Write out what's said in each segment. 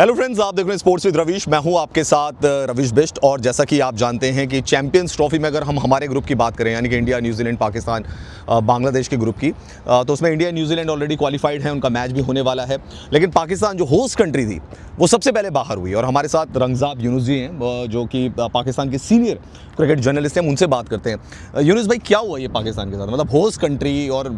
Hello friends, आप देख रहे हैं स्पोर्ट्स विद रवीश। मैं हूं आपके साथ रवीश बिष्ट। और जैसा कि आप जानते हैं कि चैंपियंस ट्रॉफी में अगर हम हमारे ग्रुप की बात करें, यानी कि इंडिया, न्यूजीलैंड, पाकिस्तान, बांग्लादेश के ग्रुप की, तो उसमें इंडिया न्यूजीलैंड ऑलरेडी क्वालिफाइड है, उनका मैच भी होने वाला है। लेकिन पाकिस्तान जो होस्ट कंट्री थी वो सबसे पहले बाहर हुई। और हमारे साथ रंगजाब यूनुस जी हैं, जो कि पाकिस्तान के सीनियर क्रिकेट जर्नलिस्ट हैं। उनसे बात करते हैं। यूनुस भाई, क्या हुआ ये पाकिस्तान के साथ? मतलब होस्ट कंट्री और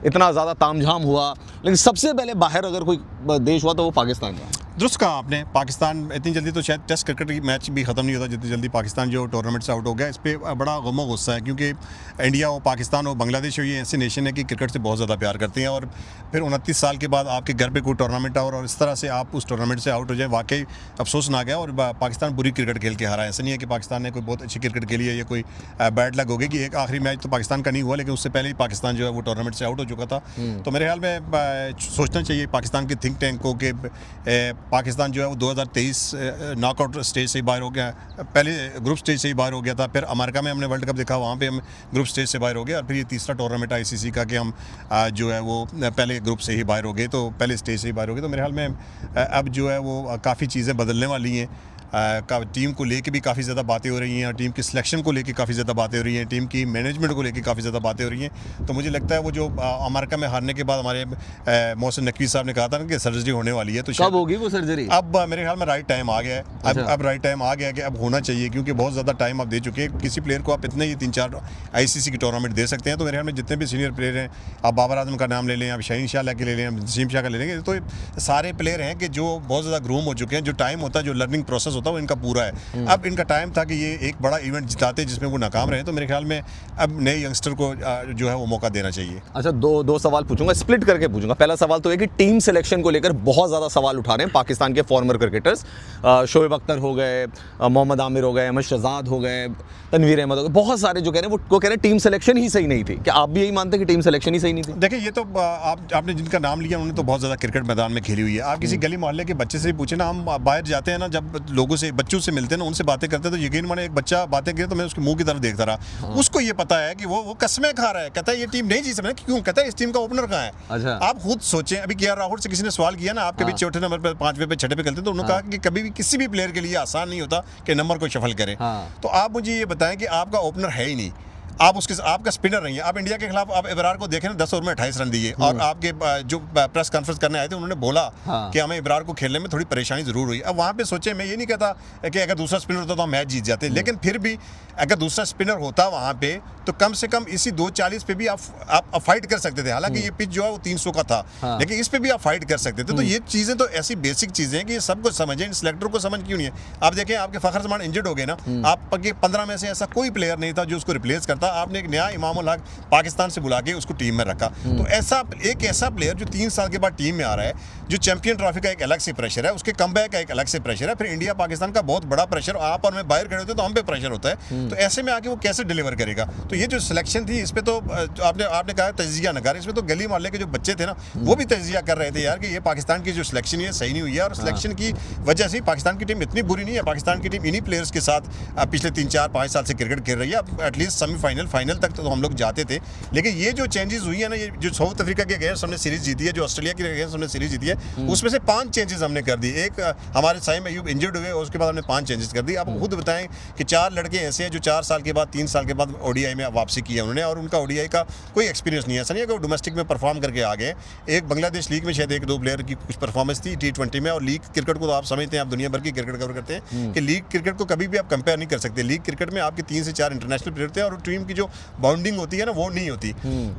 इतना ज़्यादा तामझाम हुआ, लेकिन सबसे पहले बाहर अगर कोई देश हुआ तो वो पाकिस्तान का। दुरुस्त कहा आपने। पाकिस्तान इतनी जल्दी तो शायद टेस्ट क्रिकेट की मैच भी ख़त्म नहीं होता जितनी जल्दी पाकिस्तान जो टूर्नामेंट से आउट हो गया। इस पर बड़ा गम गुस्सा है, क्योंकि इंडिया और पाकिस्तान और बांग्लादेश ये ऐसे नेशन है कि क्रिकेट से बहुत ज़्यादा प्यार करते हैं। और फिर 29 साल के बाद आपके घर पे कोई टूर्नामेंट और इस तरह से आप उस टूर्नामेंट से आउट हो जाए, वाकई अफसोसनाक है। और पाकिस्तान बुरी क्रिकेट खेल के हारा है। ऐसा नहीं है कि पाकिस्तान ने कोई बहुत अच्छी क्रिकेट खेली है, ये कोई बैड लक होगी कि एक आखिरी मैच तो पाकिस्तान का नहीं हुआ, लेकिन उससे पहले ही पाकिस्तान जो है वो टूर्नामेंट से आउट हो चुका था। तो मेरे ख्याल में सोचना चाहिए पाकिस्तान के थिंक टैंक को कि पाकिस्तान जो है 2023 नॉकआउट स्टेज से ही बाहर हो गया। पहले ग्रुप स्टेज से ही बाहर हो गया था, फिर अमेरिका में हमने वर्ल्ड कप देखा, वहाँ पे हम ग्रुप स्टेज से बाहर हो गए। और फिर ये तीसरा टूर्नामेंट आईसीसी का कि हम जो है वो पहले ग्रुप से ही बाहर हो गए, तो पहले स्टेज से ही बाहर हो गए। तो मेरे ख्याल में अब जो है वो काफ़ी चीज़ें बदलने वाली हैं। टीम को लेके भी काफ़ी ज़्यादा बातें हो रही हैं, टीम की सिलेक्शन को लेके काफ़ी ज़्यादा बातें हो रही हैं, टीम की मैनेजमेंट को लेके काफ़ी ज़्यादा बातें हो रही हैं। तो मुझे लगता है वो जो अमेरिका में हारने के बाद हमारे मोहसिन नकवी साहब ने कहा था ना कि सर्जरी होने वाली है, तो कब होगी वो सर्जरी? अब मेरे ख्याल में राइट टाइम आ गया है। अब राइट टाइम आ गया है कि अब होना चाहिए, क्योंकि बहुत ज़्यादा टाइम आप दे चुके हैं। किसी प्लेयर को आप इतने ही 3-4 आईसीसी की टूर्नामेंट दे सकते हैं। तो मेरे ख्याल में जितने भी सीनियर प्लेयर हैं, आप बाबर आजम का नाम ले लें, आप शहीन शाह के ले लें, नसीम शाह का ले लेंगे, तो सारे प्लेयर हैं कि जो बहुत ज़्यादा ग्रूम हो चुके हैं। जो टाइम होता है, जो लर्निंग प्रोसेस होता है, वो इनका पूरा है। अब इनका टाइम था कि ये एक बड़ा इवेंट जिताते जिसमें वो नाकाम रहे। तो मेरे ख्याल में अब नए यंगस्टर को जो है वो मौका देना चाहिए। अच्छा, दो सवाल पूछूंगा, स्प्लिट करके पूछूंगा। पहला सवाल तो है कि टीम सिलेक्शन को लेकर बहुत ज़्यादा सवाल उठा रहे हैं पाकिस्तान के फॉर्मर क्रिकेटर्स। शोएब अख्तर हो गए, मोहम्मद आमिर हो गए, अहमद शहजाद हो गए, तनवीर अहमद हो गए, बहुत सारे जो कह रहे हैं वो कह रहे हैं टीम सिलेक्शन ही सही नहीं थी। क्या आप भी यही मानते हैं कि टीम सिलेक्शन ही सही नहीं थी? देखिए, ये तो आपने जिनका नाम लिया उन्होंने तो बहुत ज़्यादा क्रिकेट मैदान में खेली हुई है। आप किसी गली मोहल्ले के बच्चे से ही पूछे ना, हम बाहर जाते हैं ना, जब लोगों से बच्चों से मिलते हैं ना, उनसे बातें करते हैं, तो यकीन माने एक बच्चा बातें करे तो मैं उसके मुंह की तरफ देखता रहा। उसको ये पता है कि वो कसमें खा रहा है, कहता है ये टीम नहीं जीत सकती। क्यों? कहता है इस टीम का ओपनर कहाँ है। अच्छा। आप खुद सोचें, अभी केएल राहुल से किसी ने सवाल किया ना, आपके भी चौथे नंबर पे, 5वें पे, 6ठे पे खेलते हैं, तो उन्होंने कहा कि कभी भी किसी भी प्लेयर के लिए आसान नहीं होता कि नंबर को शफल करें। तो आप मुझे ये बताएं कि आपका ओपनर है ही नहीं, आप आपका स्पिनर नहीं है। आप इंडिया के खिलाफ आप इब्रार को देखें ना, 10 ओवर में 28 रन दिए। और आपके जो प्रेस कॉन्फ्रेंस करने आए थे उन्होंने बोला कि हमें इब्रार को खेलने में थोड़ी परेशानी जरूर हुई। अब वहाँ पे सोचे, मैं ये नहीं कहता कि अगर दूसरा स्पिनर होता तो हम मैच जीत जाते, लेकिन फिर भी अगर दूसरा स्पिनर होता वहाँ पे तो कम से कम इसी 240 पे भी आप फाइट कर सकते थे। हालांकि ये पिच जो है वो 300 का था, लेकिन इस पे भी आप फाइट कर सकते थे। तो ये चीज़ें तो ऐसी बेसिक चीज़ें हैं कि ये सबको समझें, इन सिलेक्टर को समझ क्यों नहीं है। आप देखें, आपके फ़खर जमान इंजर्ड हो गए ना, आपके 15 में से ऐसा कोई प्लेयर नहीं था जो उसको रिप्लेस करता। आपने एक नया इमामुल हक पाकिस्तान से बुला के उसको टीम में रखा। तो ऐसा प्लेयर जो 3 साल के बाद टीम में आ रहा है, जो चैंपियन ट्रॉफी का एक अलग से प्रेशर है, उसके कमबैक का एक अलग से प्रेशर है, फिर इंडिया पाकिस्तान का बहुत बड़ा प्रेशर, आप और मैं बाहर खड़े होते तो हम पे प्रेशर होता है। तो ऐसे में आके वो कैसे डिलीवर करेगा? तो ये जो सिलेक्शन थी, इस पे तो आपने कहा तजिया नकार, इसमें तो गली मोहल्ले के जो बच्चे थे ना, वो भी तजिया कर रहे थे यार कि ये पाकिस्तान की जो सिलेक्शन है सही नहीं हुई है। और सिलेक्शन की वजह से पाकिस्तान की टीम इतनी बुरी नहीं है। पाकिस्तान की टीम इन्हीं प्लेयर्स के साथ पिछले 3-4-5 साल से क्रिकेट खेल रही है। एटलीस्ट सेमीफाइनल फाइनल तक तो हम लोग जाते थे। लेकिन ये जो चेंजेस हुई है ना, ये जो साउथ अफ्रीका के अगेंस्ट हमने सीरीज जीती है, जो ऑस्ट्रेलिया के अगेंस्ट हमने सीरीज जीती है, उसमें से 5 चेंजेस हमने कर दी। एक हमारे साइम अयूब इंजर्ड हुए, उसके बाद हमने 5 चेंजेस कर दी। आप खुद बताएं कि 4 लड़के ऐसे हैं जो 4 साल के बाद, 3 साल के बाद ओडीआई में वापसी की है उन्होंने, और उनका ओडीआई का कोई एक्सपीरियंस नहीं है। ऐसा नहीं है कि वो डोमेस्टिक में परफॉर्म करके आ गए। एक बांग्लादेश लीग में शायद 1-2 प्लेयर की कुछ परफॉर्मेंस थी T20 में। और लीग क्रिकेट को तो आप समझते हैं, आप दुनिया भर की क्रिकेट कवर करते हैं, कि लीग क्रिकेट को कभी भी आप कंपेयर नहीं कर सकते। लीग क्रिकेट में आपके 3 से 4 इंटरनेशनल प्लेयर थे और टीम की जो बाउंडिंग होती है ना, वो नहीं होती।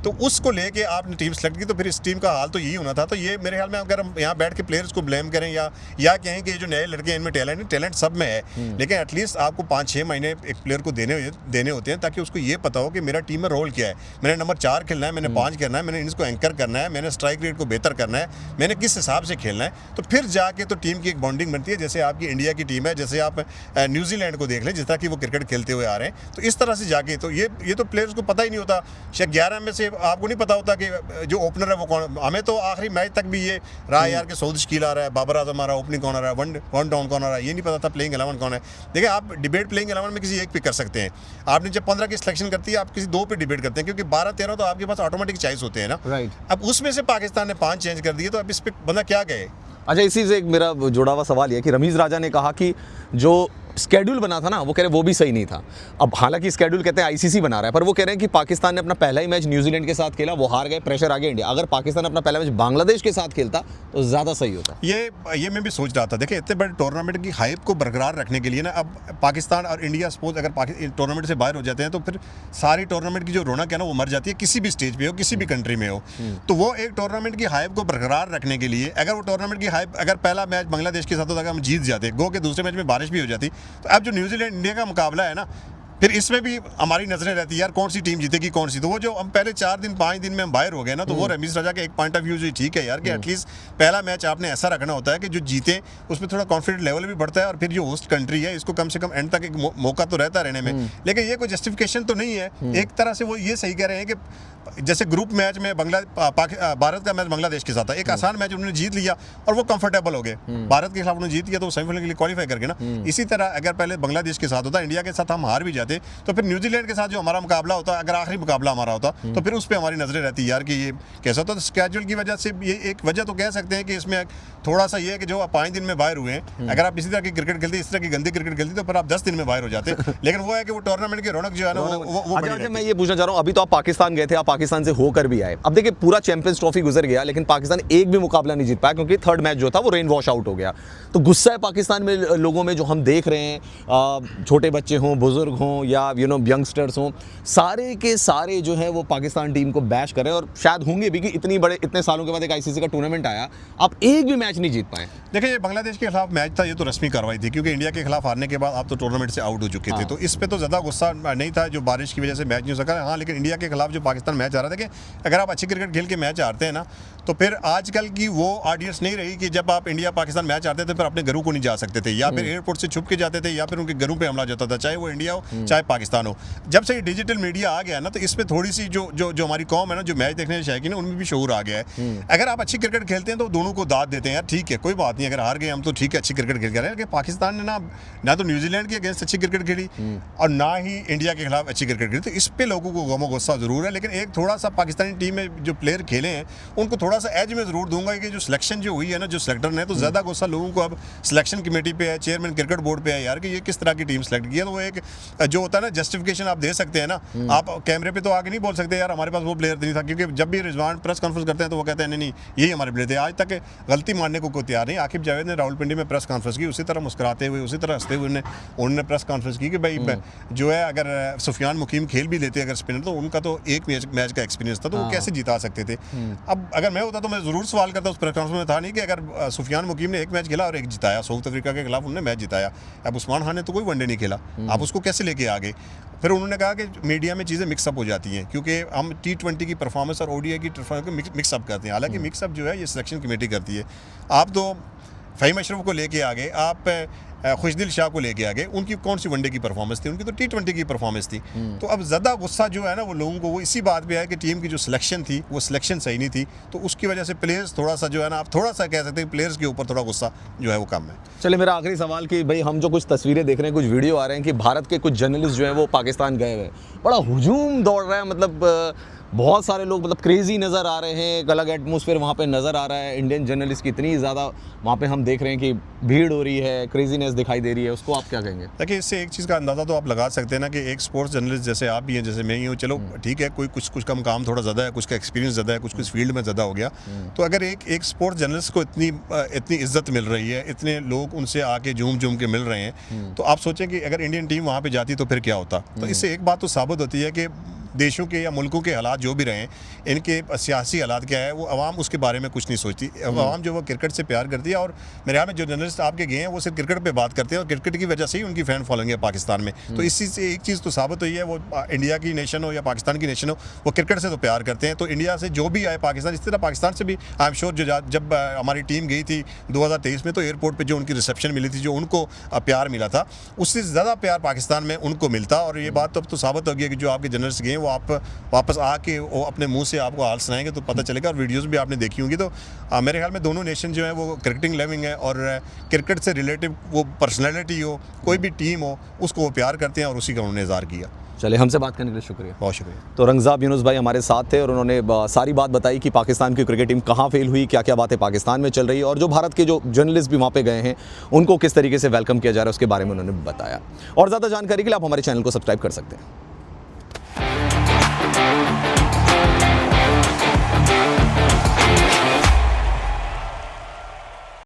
तो उसको लेके आपने टीम सेलेक्ट की, तो फिर इस टीम का हाल तो यही होना था। तो ये मेरे ख्याल में अगर हम यहाँ बैठ के प्लेयर्स को ब्लेम करें या कहें कि जो नए लड़के हैं इनमें टैलेंट सब में है, लेकिन एटलीस्ट आपको 5-6 महीने एक प्लेयर को देने होते हैं, ताकि उसको ये पता हो कि मेरा टीम में रोल क्या है। मैंने नंबर 4 खेलना है, मैंने 5 करना है, मैंने इनको एंकर करना है, मैंने स्ट्राइक रेट को बेहतर करना है, मैंने किस हिसाब से खेलना है। तो फिर जाके तो टीम की एक बॉन्डिंग बनती है। जैसे आपकी इंडिया की टीम है, जैसे आप न्यूजीलैंड को देख लें, जिस तरह की वो क्रिकेट खेलते हुए आ रहे हैं, तो इस तरह से जाके तो ये तो प्लेयर्स को पता ही नहीं होता। शायद 11 में से आपको नहीं पता होता कि जो ओपनर है वो कौन। हमें तो आखिरी मैच तक भी ये रहा यार कि सऊद शकील आ रहा है, बाबर आजम आ रहा है, ओपनिंग कौन आ रहा है, वन डाउन कौन आ रहा है, ये नहीं पता था प्लेइंग 11 कौन है। देखिए, आप डिबेट प्लेइंग 11 में किसी एक पे कर सकते हैं। आपने जब 15 की सिलेक्शन करती है, आप किसी 2 पे डिबेट करते हैं, क्योंकि 12-13 तो आपके पास ऑटोमेटिक चॉइस होते हैं ना। राइट। अब उसमें से पाकिस्तान ने 5 चेंज कर दिए, तो अब इस पे बंदा क्या कहे? अच्छा, इसी से एक मेरा जुड़ा हुआ सवाल ये है कि रमीज़ राजा ने कहा कि जो स्केड्यूल बना था ना, वो कह रहे हैं वो भी सही नहीं था। अब हालांकि स्केड्यूल कहते हैं आईसीसी बना रहा है, पर वो कह रहे हैं कि पाकिस्तान ने अपना पहला ही मैच न्यूजीलैंड के साथ खेला, वो हार गए, प्रेशर आ गया इंडिया। अगर पाकिस्तान अपना पहला मैच बांग्लादेश के साथ खेलता तो ज़्यादा सही होता। ये मैं भी सोच रहा था। देखिए, इतने बड़े टूर्नामेंट की हाइप को बरकरार रखने के लिए ना, अब पाकिस्तान और इंडिया सपोज अगर टूर्नामेंट से बाहर हो जाते हैं तो फिर सारी टूर्नामेंट की जो रौनक है ना वो मर जाती है, किसी भी स्टेज पे हो, किसी भी कंट्री में हो। तो वो एक टूर्नामेंट की हाइप को बरकरार रखने के लिए, अगर वो टूर्नामेंट की हाइप, अगर पहला मैच बांग्लादेश के साथ होता, अगर हम जीत जाते, गो के दूसरे मैच में बारिश भी हो जाती, तो अब जो न्यूजीलैंड इंडिया का मुकाबला है ना, फिर इसमें भी हमारी नजरें रहती है यार कौन सी टीम जीतेगी कौन सी। तो वो जो हम पहले 4 दिन 5 दिन में हम बाहर हो गए ना, तो वो रमीज राजा के एक पॉइंट ऑफ व्यू जो ठीक है यार, कि एटलीस्ट पहला मैच आपने ऐसा रखना होता है कि जो जीते उसमें थोड़ा कॉन्फिडेंस लेवल भी बढ़ता है, और फिर जो होस्ट कंट्री है इसको कम से कम एंड तक एक मौका तो रहता है रहने में। लेकिन ये कोई जस्टिफिकेशन तो नहीं है। एक तरह से वो ये सही कह रहे हैं कि जैसे ग्रुप मैच में भारत का मैच बांग्लादेश के साथ था, एक आसान मैच उन्होंने जीत लिया और वो कंफर्टेबल हो गए, भारत के खिलाफ उन्होंने जीत लिया तो सेमीफाइनल के लिए क्वालिफाई करके ना। इसी तरह अगर पहले बांग्लादेश के साथ होता, इंडिया के साथ हम हार भी जाते, तो फिर न्यूजीलैंड के साथ जो हमारा मुकाबला होता, अगर आखिरी मुकाबला हमारा होता, तो फिर उस पर हमारी नजरें रहती यार कि ये कैसा होता। तो स्केड्यूल की वजह से ये एक वजह तो कह सकते हैं कि इसमें थोड़ा सा ये है कि जो 5 दिन में बाहर हुए हैं, अगर आप इसी तरह की क्रिकेट खेलते, इस तरह की गंदी क्रिकेट खेलती, तो फिर आप 10 दिन में बाहर हो जाते। लेकिन वो है कि वो टूर्नामेंट की रौनक जो है ना वो अच्छा, मैं ये पूछना चाह रहा हूँ, अभी तो आप पाकिस्तान गए थे, आप पाकिस्तान से होकर भी आए। अब देखिए पूरा चैंपियंस ट्रॉफी गुजर गया, लेकिन पाकिस्तान एक भी मुकाबला नहीं जीत पाया, क्योंकि थर्ड मैच जो था वो रेन वॉश आउट हो गया। तो गुस्सा है पाकिस्तान में लोगों में, जो हम देख रहे हैं, छोटे बच्चे हों, बुजुर्ग हों या यंगस्टर्स हों, सारे के सारे जो है वो पाकिस्तान टीम को बैश कर रहे हैं, और शायद होंगे भी कि इतने सालों के बाद एक आईसीसी का टूर्नामेंट आया, आप एक भी मैच नहीं जीत पाए। देखिए, ये बांग्लादेश के खिलाफ मैच था, ये तो रस्मी कार्रवाई थी, क्योंकि इंडिया के खिलाफ हारने के बाद आप तो टूर्नामेंट से आउट हो चुके थे। तो इस पे तो ज़्यादा गुस्सा नहीं था, जो बारिश की वजह से मैच नहीं हो सका। हाँ, लेकिन इंडिया के खिलाफ जो पाकिस्तान मैच आ रहा था, कि अगर आप अच्छी क्रिकेट खेल के मैच हारते हैं ना, तो फिर आजकल की वो ऑडियंस नहीं रही कि जब आप इंडिया पाकिस्तान मैच आते थे फिर अपने घरों को नहीं जा सकते थे, या फिर एयरपोर्ट से छुप के जाते थे, या फिर उनके घरों पे हमला जाता था, चाहे वो इंडिया हो चाहे पाकिस्तान हो। जब से डिजिटल मीडिया आ गया ना, तो इस पे थोड़ी सी जो हमारी कौम है ना, जो मैच देखने शौकीन है, उनमें भी शऊर आ गया है। अगर आप अच्छी क्रिकेट खेलते हैं तो दोनों को दाद देते हैं यार, ठीक है कोई बात नहीं, अगर हार गए हम तो ठीक है, अच्छी क्रिकेट खेल रहे हैं। लेकिन पाकिस्तान ने ना तो न्यूजीलैंड के अगेंस्ट अच्छी क्रिकेट खेली और ना ही इंडिया के खिलाफ अच्छी क्रिकेट खेली। तो इस पे लोगों को गमो गुस्सा जरूर है। लेकिन एक थोड़ा सा पाकिस्तानी टीम में जो प्लेयर खेले हैं उनको थोड़ा सा एज में जरूर दूंगा कि जो सिलेक्शन जो हुई है ना, जो सिलेक्टर ने, तो ज्यादा गुस्सा लोगों को अब सिलेक्शन कमेटी पे है, चेयरमैन क्रिकेट बोर्ड पे है यार, कि ये किस तरह की टीम सेलेक्ट की है। तो वो एक जो होता है ना जस्टिफिकेशन आप दे सकते हैं ना, आप कैमरे पे तो आगे नहीं बोल सकते यार हमारे पास वो प्लेयर नहीं था, क्योंकि जब भी रिजवान प्रेस कॉन्फ्रेंस करते हैं तो वो कहते हैं नहीं यही हमारे प्लेयर थे। आज तक गलती मानने को कोई तैयार नहीं। आकिब जावेद ने रावलपिंडी में प्रेस कॉन्फ्रेंस की, उसी तरह मुस्कुराते हुए, उसी तरह हंसते हुए उन्होंने प्रेस कॉन्फ्रेंस की कि भाई जो है, अगर सुफियान मुकीम खेल भी लेते अगर स्पिनर, तो उनका तो एक मैच का एक्सपीरियंस था, तो वो कैसे जिता सकते थे। अब अगर मैं होता तो मैं जरूर सवाल करता, उस प्रेस कॉन्फ्रेंस में था नहीं कि अगर सुफियान मुकीम ने एक मैच खेला और एक जिताया, साउथ अफ्रीका के खिलाफ उन्होंने मैच जिताया, अब उस्मान खान ने तो कोई वनडे नहीं खेला, आप उसको कैसे लेके आ गए। फिर उन्होंने कहा कि मीडिया में चीज़ें मिक्सअप हो जाती हैं, क्योंकि हम T20 की परफॉर्मेंस और ODI की परफॉर्मेंस को मिक्सअप करते हैं। हालांकि मिक्सअप जो है ये सिलेक्शन कमेटी करती है। आप तो फ़हीम अशरफ को लेके आ गए, आप खुशदिल शाह को लेके आ गए, उनकी कौन सी वनडे की परफॉर्मेंस थी, उनकी तो T20 की परफॉर्मेंस थी। तो अब ज़्यादा गुस्सा जो है ना वो लोगों को वो इसी बात पे है कि टीम की जो सिलेक्शन थी वो सिलेक्शन सही नहीं थी, तो उसकी वजह से प्लेयर्स थोड़ा सा जो है ना, आप थोड़ा सा कह सकते हैं प्लेयर्स के ऊपर थोड़ा गुस्सा जो है वो कम है। चलिए, मेरा आखिरी सवाल कि भाई हम जो कुछ तस्वीरें देख रहे हैं, कुछ वीडियो आ रहे हैं कि भारत के कुछ जर्नलिस्ट जो हैं वो पाकिस्तान गए हुए, बड़ा हुजूम दौड़ रहा है, मतलब बहुत सारे लोग मतलब क्रेजी नज़र आ रहे हैं, एक अलग एटमॉस्फेयर वहाँ पे नज़र आ रहा है। इंडियन जर्नलिस्ट की इतनी ज़्यादा वहाँ पे हम देख रहे हैं कि भीड़ हो रही है, क्रेजीनेस दिखाई दे रही है, उसको आप क्या कहेंगे? देखिए, इससे एक चीज़ का अंदाज़ा तो आप लगा सकते हैं ना, कि एक स्पोर्ट्स जर्नलिस्ट जैसे आप भी हैं, जैसे मैं ही हूँ, चलो ठीक है, कुछ का काम थोड़ा ज़्यादा है, कुछ का एक्सपीरियंस ज़्यादा है, कुछ फील्ड में ज़्यादा हो गया। तो अगर एक स्पोर्ट्स जर्नलिस्ट को इतनी इज्जत मिल रही है, इतने लोग उनसे आके झूम के मिल रहे हैं, तो आप सोचें कि अगर इंडियन टीम वहाँ पर जाती तो फिर क्या होता। तो इससे एक बात तो साबित होती है कि देशों के या मुल्कों के हालात जो भी रहें, इनके सियासी हालात क्या है, वो आवाम उसके बारे में कुछ नहीं सोचती। आवाम जो वो क्रिकेट से प्यार करती है, और मेरे यहाँ में जो जर्नलिस्ट आपके गए हैं वो सिर्फ क्रिकेट पे बात करते हैं, और क्रिकेट की वजह से ही उनकी फ़ैन फॉलोइंग है पाकिस्तान में। तो इस चीज़ से एक चीज़ तो साबित हुई है, वो इंडिया की नेशन हो या पाकिस्तान की नेशन हो, वो क्रिकेट से तो प्यार करते हैं। तो इंडिया से जो भी आए पाकिस्तान, इस तरह पाकिस्तान से भी आई एम श्योर जब हमारी टीम गई थी 2023 में, तो एयरपोर्ट पर जो उनकी रिसेप्शन मिली थी, जो उनको प्यार मिला था, उससे ज़्यादा प्यार पाकिस्तान में उनको मिलता। और ये बात तो अब तो साबित हो गई कि जो आपके जर्नलिस्ट गए वो आप वापस आके वो अपने मुंह से आपको हाल सुनाएंगे तो पता चलेगा। और वीडियोस भी आपने देखी होंगी। तो मेरे ख्याल में दोनों नेशन जो है वो क्रिकेटिंग लविंग है, और क्रिकेट से रिलेटिव वो पर्सनैलिटी हो, कोई भी टीम हो, उसको वो प्यार करते हैं, और उसी का उन्होंने इज़हार किया। चले, हमसे बात करने के लिए शुक्रिया। बहुत शुक्रिया। तो रंगज़ाब यूनुस भाई हमारे साथ थे और उन्होंने सारी बात बताई कि पाकिस्तान की क्रिकेट टीम कहाँ फेल हुई, क्या क्या बातें पाकिस्तान में चल रही है और जो भारत के जो जर्नलिस्ट भी वहाँ पे गए हैं उनको किस तरीके से वेलकम किया जा रहा है उसके बारे में उन्होंने बताया। और ज़्यादा जानकारी के लिए आप हमारे चैनल को सब्सक्राइब कर सकते हैं।